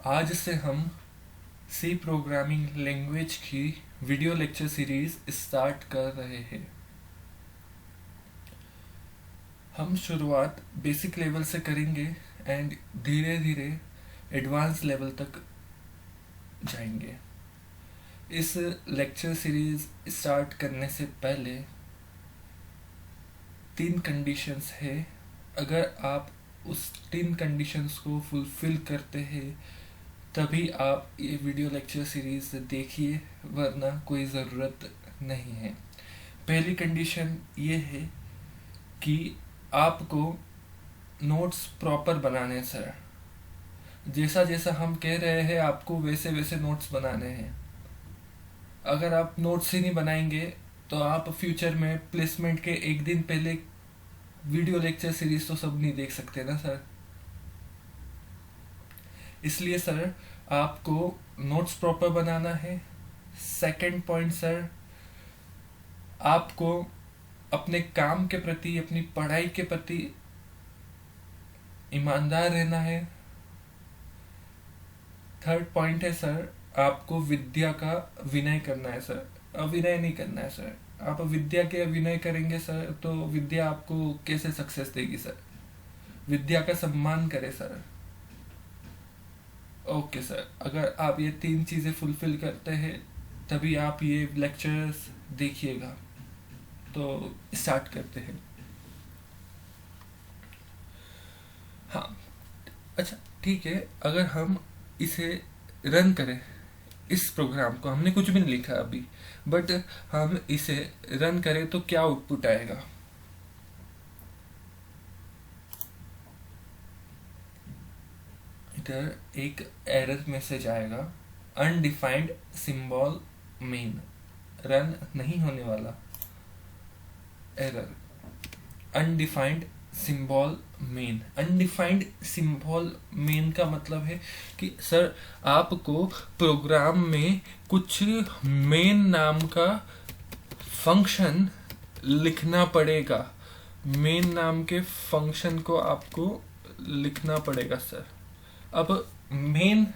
आज से हम सी प्रोग्रामिंग लैंग्वेज की वीडियो लेक्चर सीरीज स्टार्ट कर रहे हैं। हम शुरुआत बेसिक लेवल से करेंगे एंड धीरे धीरे एडवांस लेवल तक जाएंगे। इस लेक्चर सीरीज स्टार्ट करने से पहले 3 कंडीशंस है। अगर आप उस 3 कंडीशंस को फुलफिल करते हैं तभी आप ये वीडियो लेक्चर सीरीज देखिए, वरना कोई ज़रूरत नहीं है। पहली कंडीशन ये है कि आपको नोट्स प्रॉपर बनाने सर। जैसा जैसा हम कह रहे हैं आपको वैसे वैसे नोट्स बनाने हैं। अगर आप नोट्स ही नहीं बनाएंगे तो आप फ्यूचर में प्लेसमेंट के एक दिन पहले वीडियो लेक्चर सीरीज तो सब नहीं देख सकते ना सर। इसलिए सर आपको नोट्स प्रॉपर बनाना है। सेकंड पॉइंट सर, आपको अपने काम के प्रति, अपनी पढ़ाई के प्रति ईमानदार रहना है। थर्ड पॉइंट है सर, आपको विद्या का विनय करना है सर, अविनय नहीं करना है सर। आप विद्या के विनय करेंगे सर तो विद्या आपको कैसे सक्सेस देगी सर। विद्या का सम्मान करें सर। ओके सर, अगर आप ये 3 चीज़ें फुलफिल करते हैं तभी आप ये लेक्चर्स देखिएगा। तो स्टार्ट करते हैं। हाँ, अच्छा ठीक है। अगर हम इसे रन करें, इस प्रोग्राम को हमने कुछ भी नहीं लिखा अभी, बट हम इसे रन करें तो क्या आउटपुट आएगा। इधर एक एरर मैसेज आएगा, अनडिफाइंड सिंबल मेन। रन नहीं होने वाला error, undefined symbol main. Undefined symbol main का मतलब है कि सर आपको प्रोग्राम में कुछ मेन नाम का फंक्शन लिखना पड़ेगा। मेन नाम के फंक्शन को आपको लिखना पड़ेगा सर। अब मेन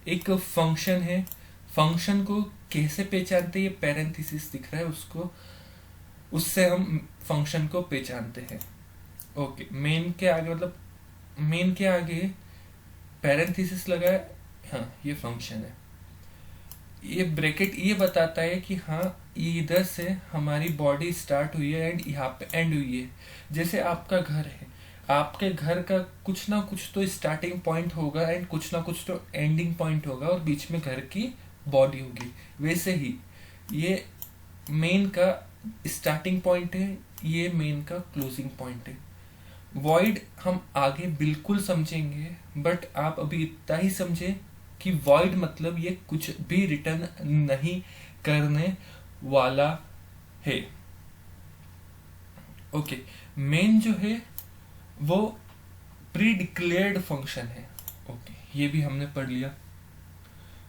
एक फंक्शन है, फंक्शन को कैसे पहचानते हैं, ये पैरेंथेसिस दिख रहा है उसको, उससे हम फंक्शन को पहचानते हैं। ओके, मेन के आगे मतलब मेन के आगे पैरेंथेसिस लगा है, हाँ ये फंक्शन है। ये ब्रैकेट ये बताता है कि हाँ इधर से हमारी बॉडी स्टार्ट हुई है एंड यहाँ पे एंड हुई है। जैसे आपका घर है, आपके घर का कुछ ना कुछ तो स्टार्टिंग पॉइंट होगा एंड कुछ ना कुछ तो एंडिंग पॉइंट होगा और बीच में घर की बॉडी होगी। वैसे ही ये मेन का स्टार्टिंग पॉइंट है, ये मेन का क्लोजिंग पॉइंट है। वॉइड हम आगे बिल्कुल समझेंगे, बट आप अभी इतना ही समझे कि वॉइड मतलब ये कुछ भी रिटर्न नहीं करने वाला है। ओके, मेन जो है वो प्री डिक्लेयर्ड फंक्शन है। ओके, ये भी हमने पढ़ लिया।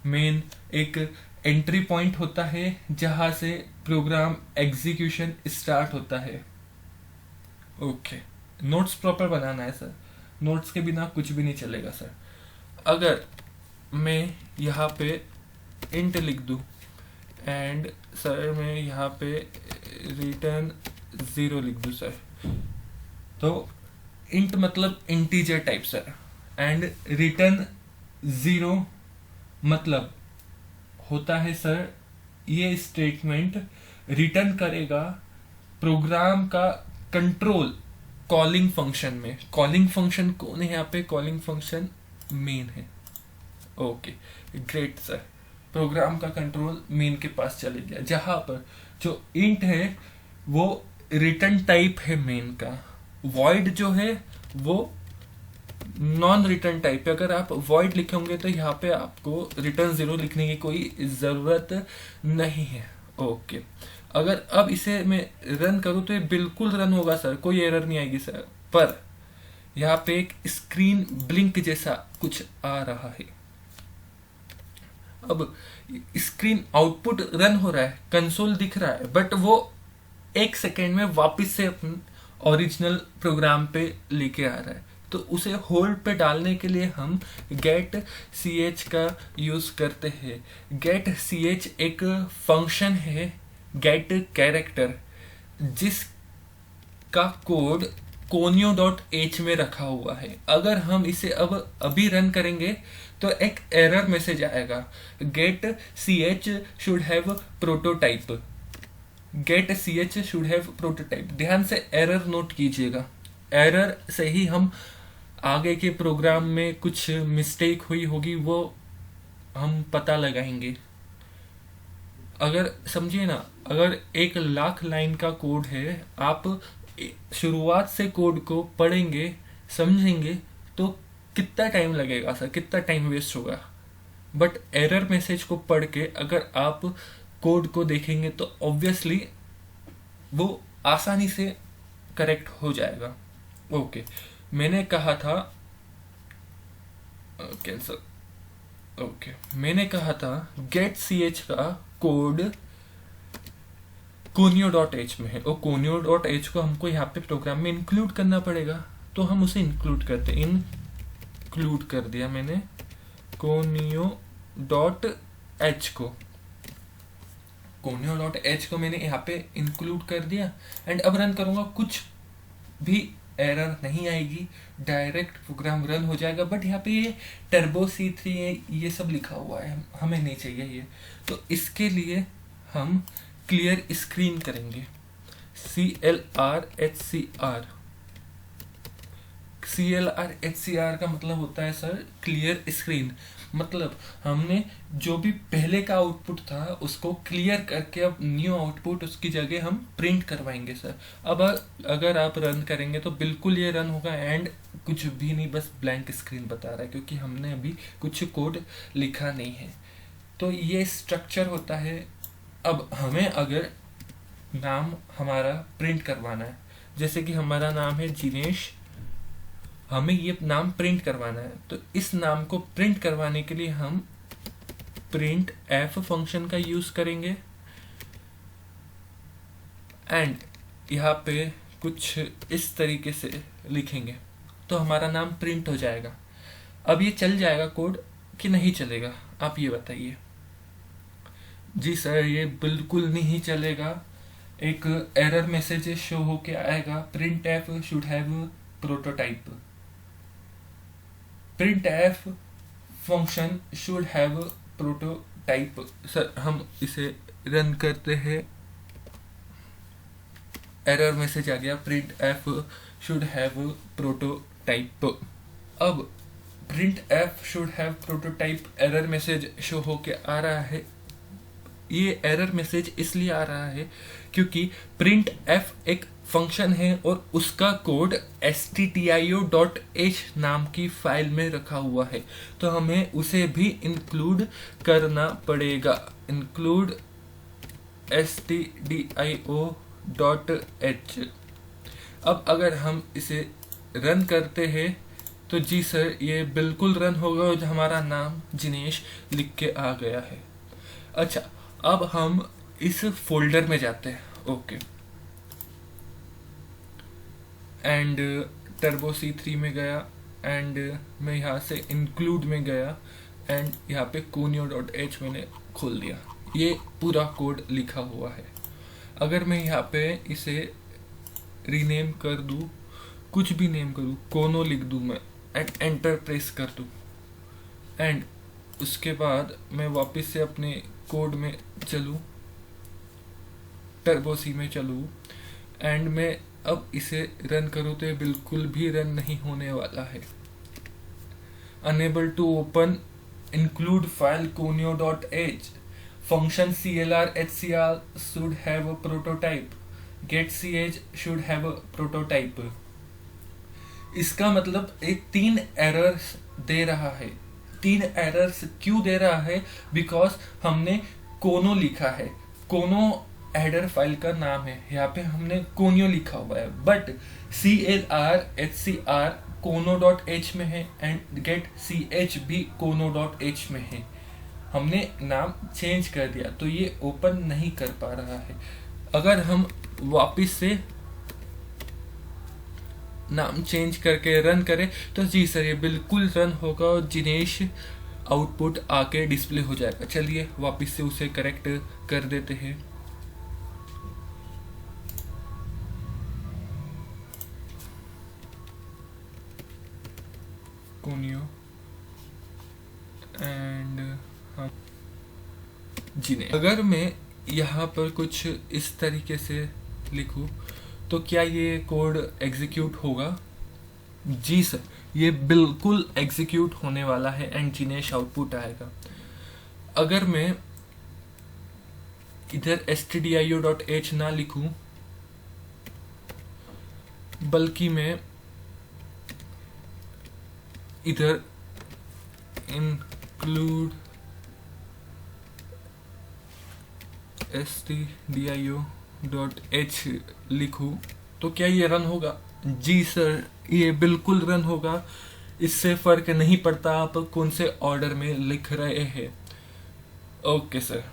मेन एक एंट्री पॉइंट होता है जहां से प्रोग्राम एग्जीक्यूशन स्टार्ट होता है। ओके, नोट्स प्रॉपर बनाना है सर, नोट्स के बिना कुछ भी नहीं चलेगा सर। अगर मैं यहाँ पे इंट लिख दूँ एंड सर मैं यहाँ पे रिटर्न 0 लिख दूँ सर, तो इंट मतलब integer type sir, and return 0 मतलब होता है सर ये स्टेटमेंट रिटर्न करेगा प्रोग्राम का कंट्रोल कॉलिंग फंक्शन में। कॉलिंग फंक्शन कौन है यहाँ पे, कॉलिंग फंक्शन मेन है। ओके ग्रेट सर, प्रोग्राम का कंट्रोल मेन के पास चले गया, जहां पर जो इंट है वो रिटर्न टाइप है मेन का। वॉइड जो है वो नॉन रिटर्न टाइप है। अगर आप वॉइड लिखे होंगे तो यहाँ पे आपको रिटर्न 0 लिखने की कोई जरूरत नहीं है। ओके, अगर अब इसे मैं रन करूँ तो ये बिल्कुल रन होगा सर, कोई एरर नहीं आएगी सर। पर यहाँ पे एक स्क्रीन ब्लिंक जैसा कुछ आ रहा है। अब स्क्रीन आउटपुट रन हो रहा है, कंसोल दिख रहा है, बट वो 1 सेकेंड में वापस से अपन ओरिजिनल प्रोग्राम पे लेके आ रहा है। तो उसे होल्ड पे डालने के लिए हम गेट सी एच का यूज करते हैं। गेट सी एच एक फंक्शन है, गेट कैरेक्टर, जिसका कोड conio.h में रखा हुआ है। अगर हम इसे अब अभी रन करेंगे तो एक एरर मैसेज आएगा, get C H should have prototype, get C H should have prototype. ध्यान से एरर नोट कीजिएगा, एरर से ही हम आगे के प्रोग्राम में कुछ मिस्टेक हुई होगी वो हम पता लगाएंगे। अगर समझिए ना, अगर 1,00,000 लाइन का कोड है, आप शुरुआत से कोड को पढ़ेंगे समझेंगे तो कितना टाइम लगेगा सर, कितना टाइम वेस्ट होगा। बट एरर मैसेज को पढ़ के अगर आप कोड को देखेंगे तो ऑब्वियसली वो आसानी से करेक्ट हो जाएगा। ओके, मैंने कहा था कैंसल। ओके, मैंने कहा था गेट सी एच का कोड conio.h में है और conio.h को हमको यहाँ पे प्रोग्राम में इंक्लूड करना पड़ेगा, तो हम उसे इंक्लूड करते, इंक्लूड कर दिया मैंने conio.h को, conio.h को मैंने यहाँ पे इंक्लूड कर दिया। एंड अब रन करूंगा, कुछ भी एरर नहीं आएगी, डायरेक्ट प्रोग्राम रन हो जाएगा। बट यहाँ पे ये टर्बो C3 ये सब लिखा हुआ है, हमें नहीं चाहिए ये, तो इसके लिए हम क्लियर स्क्रीन करेंगे, CLRHCR। CLRHCR का मतलब होता है सर क्लियर स्क्रीन, मतलब हमने जो भी पहले का आउटपुट था उसको क्लियर करके अब न्यू आउटपुट उसकी जगह हम प्रिंट करवाएंगे सर। अब अगर आप रन करेंगे तो बिल्कुल ये रन होगा एंड कुछ भी नहीं, बस ब्लैंक स्क्रीन बता रहा है क्योंकि हमने अभी कुछ कोड लिखा नहीं है। तो ये स्ट्रक्चर होता है। अब हमें अगर नाम हमारा प्रिंट करवाना है, जैसे कि हमारा नाम है जिनेश, हमें ये नाम प्रिंट करवाना है, तो इस नाम को प्रिंट करवाने के लिए हम प्रिंट एफ फंक्शन का यूज करेंगे एंड यहाँ पे कुछ इस तरीके से लिखेंगे तो हमारा नाम प्रिंट हो जाएगा। अब ये चल जाएगा कोड कि नहीं चलेगा, आप ये बताइए। जी सर, ये बिल्कुल नहीं चलेगा, एक एरर मैसेज शो होके आएगा, print F should have prototype, print F function should have prototype. Sir हम इसे रन करते हैं, एरर मैसेज आ गया, print F should have prototype. अब print F should have prototype error message show होके आ रहा है। ये एरर मैसेज इसलिए आ रहा है क्योंकि प्रिंट एफ एक फंक्शन है और उसका कोड stdio.h नाम की फाइल में रखा हुआ है, तो हमें उसे भी इंक्लूड करना पड़ेगा, इंक्लूड stdio.h। अब अगर हम इसे रन करते हैं तो जी सर ये बिल्कुल रन होगा और हमारा नाम जिनेश लिख के आ गया है। अच्छा, अब हम इस फोल्डर में जाते हैं। ओके, एंड टर्बो C3 में गया एंड मैं यहाँ से इंक्लूड में गया एंड यहाँ पे conio.h मैंने खोल दिया, ये पूरा कोड लिखा हुआ है। अगर मैं यहाँ पे इसे रीनेम कर दूँ, कुछ भी नेम करूँ, कोनो लिख दूँ मैं एंड एंटर प्रेस कर दूँ एंड उसके बाद मैं वापस से अपने कोड में चलूँ, टर्बो C में चलूँ एंड मैं अब इसे रन करूँ तो ये बिल्कुल भी रन नहीं होने वाला है। Unable to open include file conio.h, function CLRHCR should have a prototype, get ch should have a prototype. इसका मतलब एक 3 एरर्स दे रहा है। 3 एरर्स क्यों दे रहा है? बिकॉज हमने कोनो लिखा है, कोनो हेडर फाइल का नाम है, यहाँ पे हमने conio लिखा हुआ है, बट CLRHCR कोनो.h में है एंड गेट ch भी कोनो.h में है। हमने नाम चेंज कर दिया तो ये ओपन नहीं कर पा रहा है। अगर हम वापस से नाम चेंज करके रन करें तो जी सर ये बिल्कुल रन होगा और जिनेश आउटपुट आके डिस्प्ले हो जाएगा। चलिए वापस से उसे करेक्ट कर देते हैं। Conio and Jinesh. अगर मैं यहाँ पर कुछ इस तरीके से लिखूं तो क्या ये कोड एग्जीक्यूट होगा? जी सर, ये बिल्कुल एग्जीक्यूट होने वाला है एंड जिनेश आउटपुट आएगा। अगर मैं इधर stdio.h ना लिखूं बल्कि मैं इधर include stdio.h लिखूं तो क्या ये रन होगा? जी सर, ये बिल्कुल रन होगा। इससे फर्क नहीं पड़ता आप कौन से ऑर्डर में लिख रहे हैं। Okay sir.